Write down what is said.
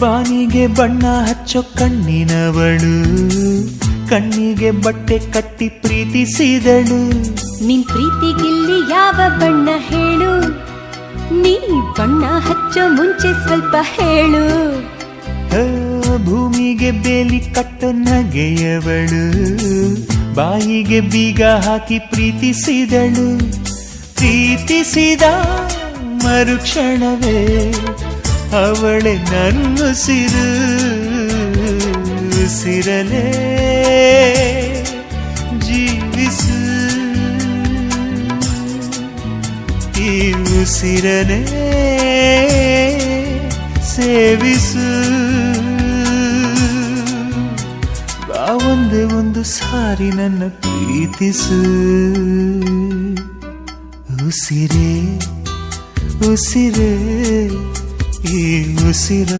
ಬಾನಿಗೆ ಬಣ್ಣ ಹಚ್ಚೋ ಕಣ್ಣಿನವಳು, ಕಣ್ಣಿಗೆ ಬಟ್ಟೆ ಕಟ್ಟಿ ಪ್ರೀತಿಸಿದಳು. ನಿನ್ ಪ್ರೀತಿಗಿಲ್ಲಿ ಯಾವ ಬಣ್ಣ ಹೇಳು, ನೀ ಬಣ್ಣ ಹಚ್ಚೋ ಮುಂಚೆ ಸ್ವಲ್ಪ ಹೇಳು. ಭೂಮಿಗೆ ಬೇಲಿ ಕಟ್ಟೋ ನಗೆಯವಳು, ಬಾಯಿಗೆ ಬೀಗ ಹಾಕಿ ಪ್ರೀತಿಸಿದಳು. ಪ್ರೀತಿಸಿದ ಮರುಕ್ಷಣವೇ ಅವಳೆ ನನ್ನುಸಿರು. ಉಸಿರಲೇ ಜೀವಿಸು, ಈ ಉಸಿರನೇ ಸೇವಿಸು. ಬಾ ಒಂದೇ ಒಂದು ಸಾರಿ ನನ್ನ ಪ್ರೀತಿಸು. ಉಸಿರೇ ಉಸಿರೇ ಈ ಉಸಿರ